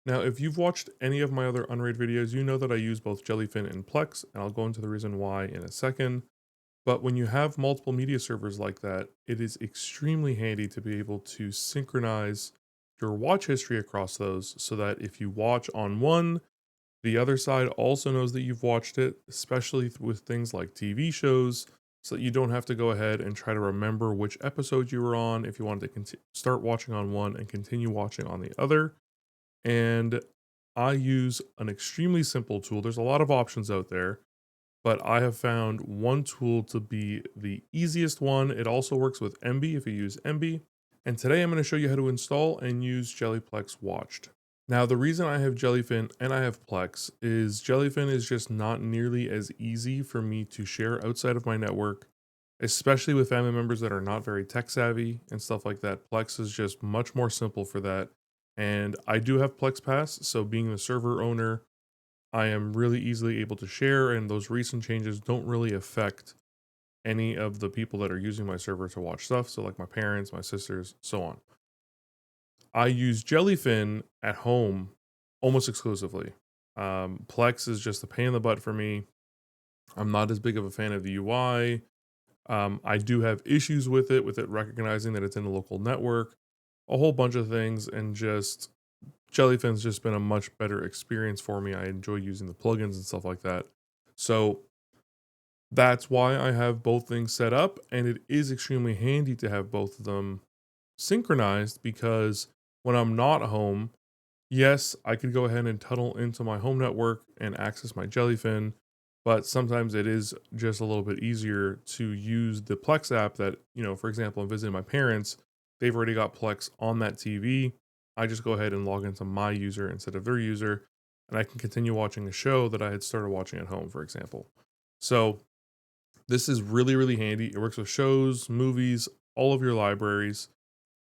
Now, if you've watched any of my other Unraid videos, you know that I use both Jellyfin and Plex, and I'll go into the reason why in a second. But when you have multiple media servers like that, it is extremely handy to be able to synchronize your watch history across those so that if you watch on one, the other side also knows that you've watched it, especially with things like TV shows, so that you don't have to go ahead and try to remember which episode you were on if you wanted to start watching on one and continue watching on the other. And I use an extremely simple tool. There's a lot of options out there, but I have found one tool to be the easiest one. It also works with Emby if you use Emby. And today I'm going to show you how to install and use Jellyplex Watched. Now, the reason I have Jellyfin and I have Plex is Jellyfin is just not nearly as easy for me to share outside of my network, especially with family members that are not very tech savvy and stuff like that. Plex is just much more simple for that. And I do have Plex Pass, so being the server owner, I am really easily able to share, and those recent changes don't really affect any of the people that are using my server to watch stuff. So, like my parents, my sisters, so on. I use Jellyfin at home almost exclusively. Plex is just a pain in the butt for me. I'm not as big of a fan of the UI. I do have issues with it recognizing that it's in a local network, a whole bunch of things, and just Jellyfin's just been a much better experience for me. I enjoy using the plugins and stuff like that. So that's why I have both things set up, and it is extremely handy to have both of them synchronized because when I'm not home, yes, I could go ahead and tunnel into my home network and access my Jellyfin, but sometimes it is just a little bit easier to use the Plex app that, for example, I'm visiting my parents, they've already got Plex on that TV. I just go ahead and log into my user instead of their user, and I can continue watching a show that I had started watching at home, for example. So this is really, really handy. It works with shows, movies, all of your libraries,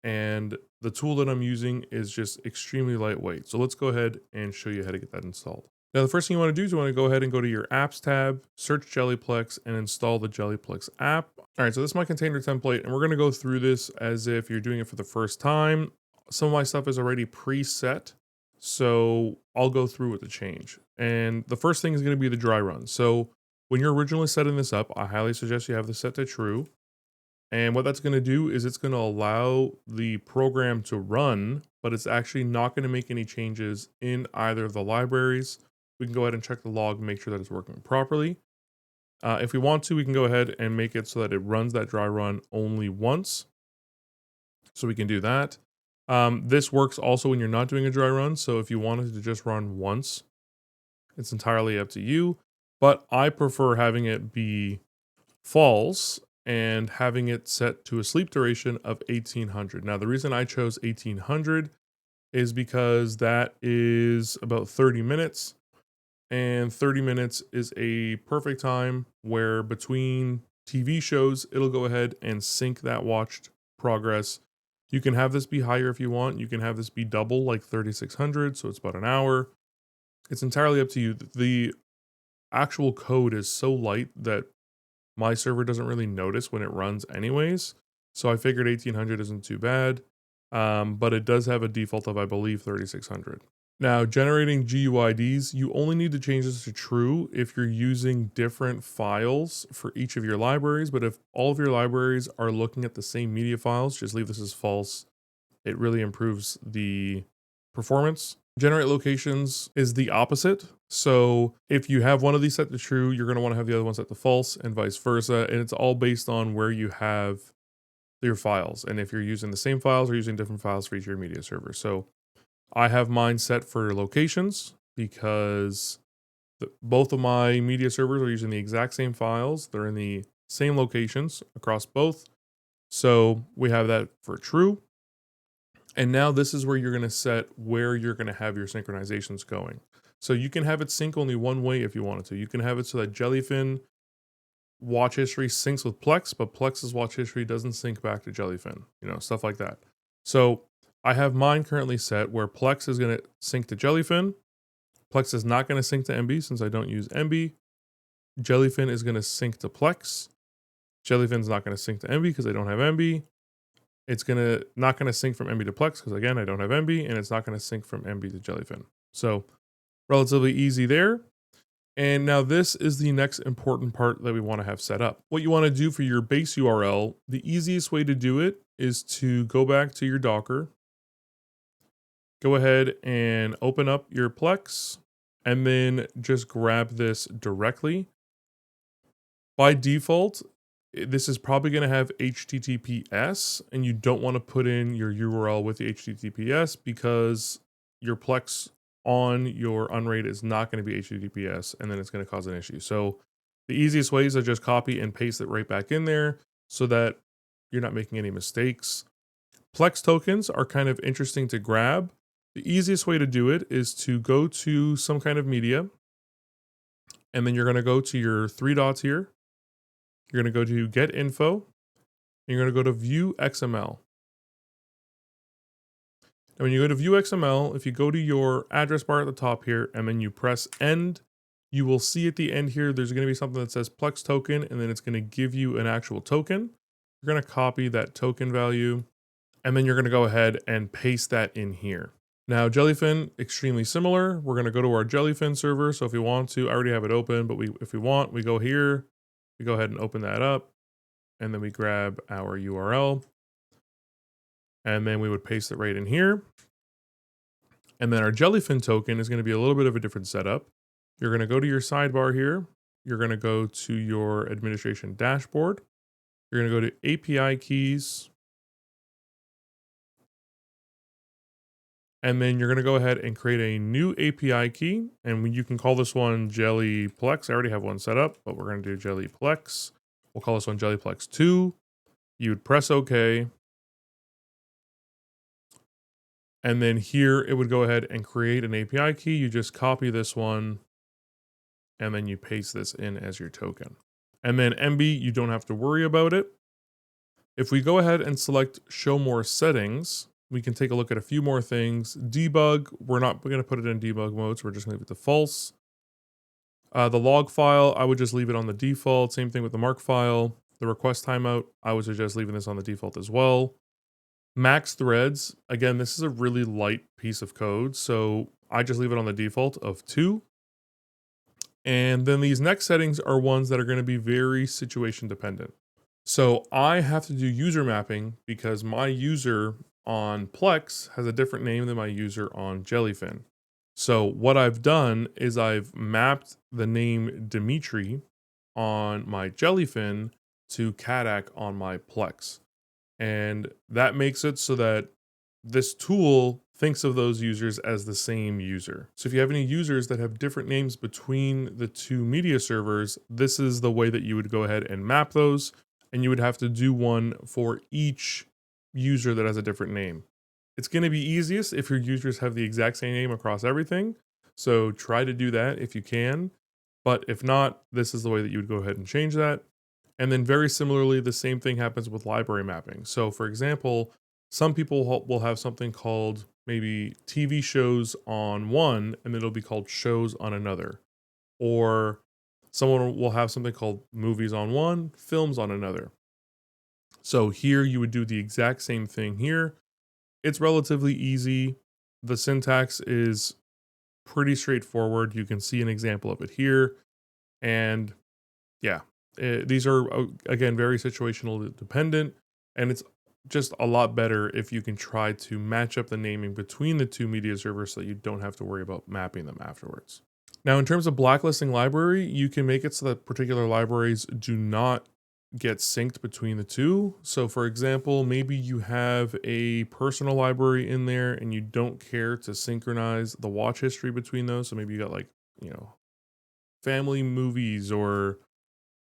and the tool that I'm using is just extremely lightweight. So let's go ahead and show you how to get that installed. Now, the first thing you want to do is you want to go ahead and go to your apps tab, search Jellyplex, and install the Jellyplex app. All right, so this is my container template, and we're going to go through this as if you're doing it for the first time. Some of my stuff is already preset, so I'll go through with the change. And the first thing is going to be the dry run. So when you're originally setting this up, I highly suggest you have this set to true. And what that's going to do is it's going to allow the program to run, but it's actually not going to make any changes in either of the libraries. We can go ahead and check the log, make sure that it's working properly. If we want to, we can go ahead and make it so that it runs that dry run only once. So we can do that. This works also when you're not doing a dry run. So if you wanted to just run once, it's entirely up to you. But I prefer having it be false and having it set to a sleep duration of 1800. Now, the reason I chose 1800 is because that is about 30 minutes, and 30 minutes is a perfect time where between TV shows, it'll go ahead and sync that watched progress. You can have this be higher if you want. You can have this be double, like 3600, so it's about an hour. It's entirely up to you. The actual code is so light that my server doesn't really notice when it runs anyways, so I figured 1800 isn't too bad, but it does have a default of, I believe, 3600. Now, generating GUIDs, you only need to change this to true if you're using different files for each of your libraries, but if all of your libraries are looking at the same media files, just leave this as false. It really improves the performance. Generate locations is the opposite. So if you have one of these set to true, you're going to want to have the other one set to false and vice versa. And it's all based on where you have your files. And if you're using the same files or using different files for each of your media servers. So I have mine set for locations because both of my media servers are using the exact same files. They're in the same locations across both. So we have that for true. And now this is where you're going to set where you're going to have your synchronizations going. So you can have it sync only one way if you wanted to. You can have it so that Jellyfin watch history syncs with Plex, but Plex's watch history doesn't sync back to Jellyfin, stuff like that. So I have mine currently set where Plex is going to sync to Jellyfin. Plex is not going to sync to Emby since I don't use Emby. Jellyfin is going to sync to Plex. Jellyfin's not going to sync to Emby because I don't have Emby. It's not gonna sync from Emby to Plex because again, I don't have Emby, and it's not gonna sync from Emby to Jellyfin. So relatively easy there. And now this is the next important part that we want to have set up. What you want to do for your base URL, the easiest way to do it is to go back to your Docker, go ahead and open up your Plex, and then just grab this directly. By default, this is probably going to have HTTPS, and you don't want to put in your URL with the HTTPS because your Plex on your Unraid is not going to be HTTPS, and then it's going to cause an issue. So the easiest way is to just copy and paste it right back in there so that you're not making any mistakes. Plex tokens are kind of interesting to grab. The easiest way to do it is to go to some kind of media, and then you're going to go to your three dots here. You're going to go to Get Info, and you're going to go to View XML. And when you go to View XML, if you go to your address bar at the top here, and then you press End, you will see at the end here, there's going to be something that says Plex token, and then it's going to give you an actual token. You're going to copy that token value, and then you're going to go ahead and paste that in here. Now, Jellyfin, extremely similar. We're going to go to our Jellyfin server. So if we want to, I already have it open, but if we want, we go here, we go ahead and open that up, and then we grab our URL, and then we would paste it right in here. And then our Jellyfin token is going to be a little bit of a different setup. You're going to go to your sidebar here. You're going to go to your administration dashboard. You're going to go to API keys. And then you're going to go ahead and create a new API key. And you can call this one Jellyplex. I already have one set up, but we're going to do Jellyplex. We'll call this one Jellyplex 2. You would press OK. And then here it would go ahead and create an API key. You just copy this one, and then you paste this in as your token. And then Emby, you don't have to worry about it. If we go ahead and select Show More Settings, we can take a look at a few more things. Debug, we're going to put it in debug mode, so we're just going to leave it to false. The log file, I would just leave it on the default. Same thing with the mark file. The request timeout, I would suggest leaving this on the default as well. Max threads, again, this is a really light piece of code, so I just leave it on the default of 2. And then these next settings are ones that are going to be very situation dependent. So I have to do user mapping because my user on Plex has a different name than my user on Jellyfin. So what I've done is I've mapped the name Dimitri on my Jellyfin to Caddac on my Plex. And that makes it so that this tool thinks of those users as the same user. So if you have any users that have different names between the two media servers, this is the way that you would go ahead and map those. And you would have to do one for each user that has a different name. It's going to be easiest if your users have the exact same name across everything. So try to do that if you can. But if not, this is the way that you would go ahead and change that. And then very similarly, the same thing happens with library mapping. So for example, some people will have something called maybe TV shows on one, and it'll be called shows on another. Or someone will have something called movies on one, films on another. So here you would do the exact same thing here. It's relatively easy. The syntax is pretty straightforward. You can see an example of it here. And yeah, these are, again, very situational dependent. And it's just a lot better if you can try to match up the naming between the two media servers so that you don't have to worry about mapping them afterwards. Now, in terms of blacklisting library, you can make it so that particular libraries do not get synced between the two. So for example, maybe you have a personal library in there and you don't care to synchronize the watch history between those. So maybe you got like, family movies, or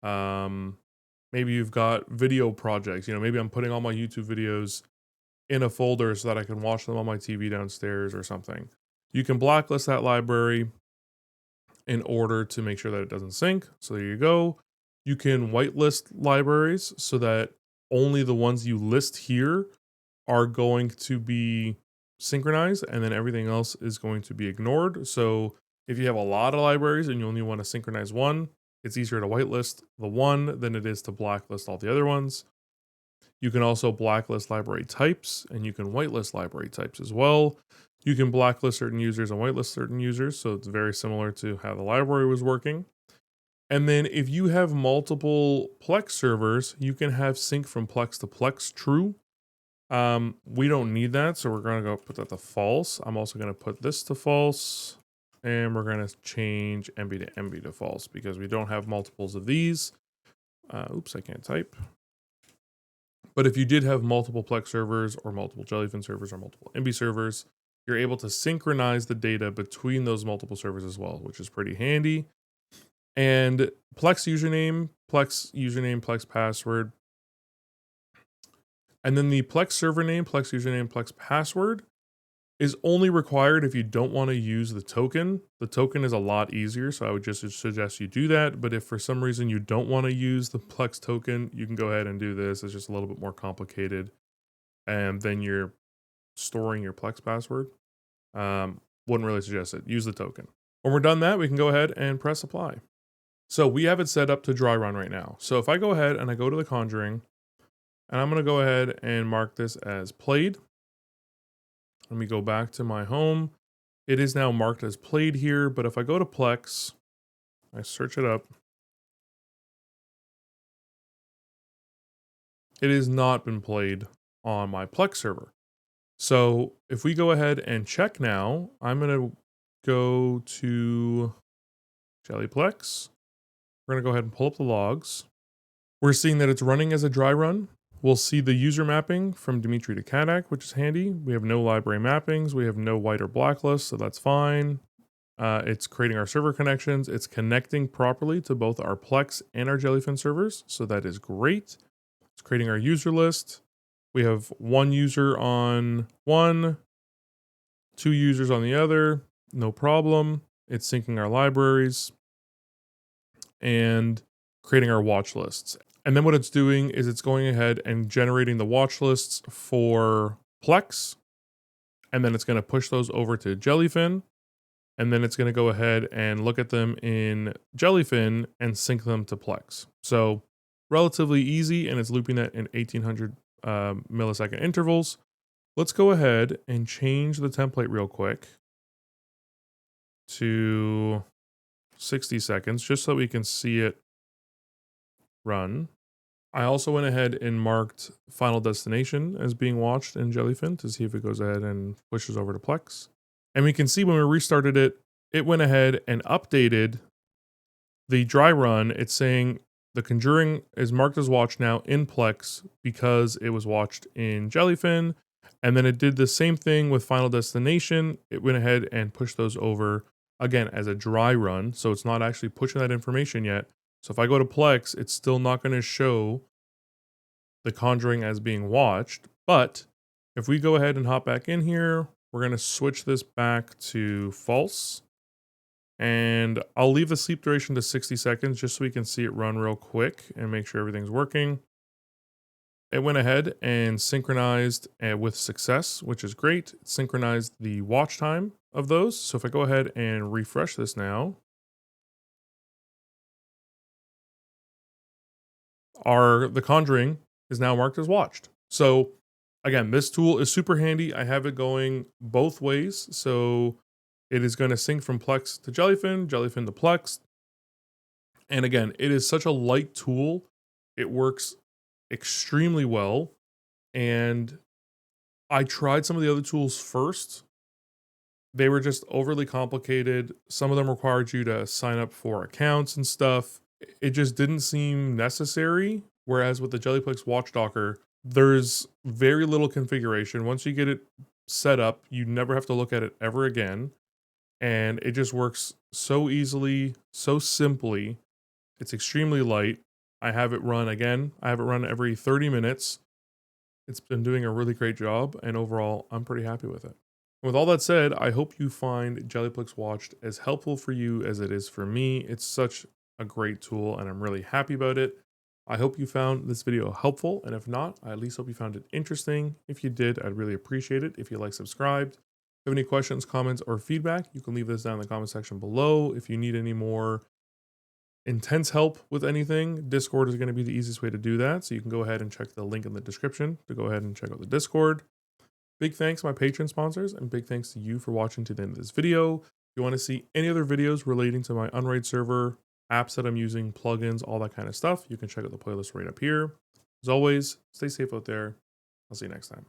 maybe you've got video projects. Maybe I'm putting all my YouTube videos in a folder so that I can watch them on my TV downstairs or something. You can blacklist that library in order to make sure that it doesn't sync. So there you go. You can whitelist libraries so that only the ones you list here are going to be synchronized, and then everything else is going to be ignored. So if you have a lot of libraries and you only want to synchronize one, it's easier to whitelist the one than it is to blacklist all the other ones. You can also blacklist library types, and you can whitelist library types as well. You can blacklist certain users and whitelist certain users, so it's very similar to how the library was working. And then if you have multiple Plex servers, you can have sync from Plex to Plex true. We don't need that, so we're going to go put that to false. I'm also going to put this to false, and we're going to change Emby to Emby to false because we don't have multiples of these. Oops, I can't type. But if you did have multiple Plex servers or multiple Jellyfin servers or multiple Emby servers, you're able to synchronize the data between those multiple servers as well, which is pretty handy. And Plex username, Plex password. And then the Plex server name, Plex username, Plex password is only required if you don't want to use the token. The token is a lot easier, so I would just suggest you do that. But if for some reason you don't want to use the Plex token, you can go ahead and do this. It's just a little bit more complicated. And then you're storing your Plex password. Wouldn't really suggest it. Use the token. When we're done that, we can go ahead and press apply. So we have it set up to dry run right now. So if I go ahead and I go to the Conjuring, and I'm going to go ahead and mark this as played. Let me go back to my home. It is now marked as played here, but if I go to Plex, I search it up, it has not been played on my Plex server. So if we go ahead and check now, I'm going to go to Jellyplex. We're going to go ahead and pull up the logs. We're seeing that it's running as a dry run. We'll see the user mapping from Dimitri to Caddac, which is handy. We have no library mappings. We have no white or blacklist, so that's fine. It's creating our server connections. It's connecting properly to both our Plex and our Jellyfin servers, so that is great. It's creating our user list. We have one user on one, two users on the other, no problem. It's syncing our libraries and creating our watch lists. And then what it's doing is it's going ahead and generating the watch lists for Plex. And then it's going to push those over to Jellyfin. And then it's going to go ahead and look at them in Jellyfin and sync them to Plex. So relatively easy, and it's looping that in 1800 millisecond intervals. Let's go ahead and change the template real quick to 60 seconds, just so we can see it run. I also went ahead and marked Final Destination as being watched in Jellyfin to see if it goes ahead and pushes over to Plex. And we can see when we restarted it, it went ahead and updated the dry run. It's saying the Conjuring is marked as watched now in Plex because it was watched in Jellyfin. And then it did the same thing with Final Destination. It went ahead and pushed those over again as a dry run. So it's not actually pushing that information yet. So if I go to Plex, it's still not going to show the Conjuring as being watched. But if we go ahead and hop back in here, we're going to switch this back to false. And I'll leave the sleep duration to 60 seconds just so we can see it run real quick and make sure everything's working. It went ahead and synchronized with success, which is great. It synchronized the watch time of those. So if I go ahead and refresh this now, the Conjuring is now marked as watched. So again, this tool is super handy. I have it going both ways. So it is going to sync from Plex to Jellyfin, Jellyfin to Plex. And again, it is such a light tool. It works extremely well. And I tried some of the other tools first. They were just overly complicated. Some of them required you to sign up for accounts and stuff. It just didn't seem necessary. Whereas with the Jellyplex Watch Docker, there's very little configuration. Once you get it set up, you never have to look at it ever again. And it just works so easily, so simply. It's extremely light. I have it run again. I have it run every 30 minutes. It's been doing a really great job. And overall, I'm pretty happy with it. With all that said, I hope you find Jellyplex Watched as helpful for you as it is for me. It's such a great tool and I'm really happy about it. I hope you found this video helpful, and if not, I at least hope you found it interesting. If you did, I'd really appreciate it if you subscribed. If you have any questions, comments, or feedback, you can leave this down in the comment section below. If you need any more intense help with anything, Discord is going to be the easiest way to do that. So you can go ahead and check the link in the description to go ahead and check out the Discord. Big thanks to my Patreon sponsors, and big thanks to you for watching to the end of this video. If you want to see any other videos relating to my Unraid server, apps that I'm using, plugins, all that kind of stuff, you can check out the playlist right up here. As always, stay safe out there. I'll see you next time.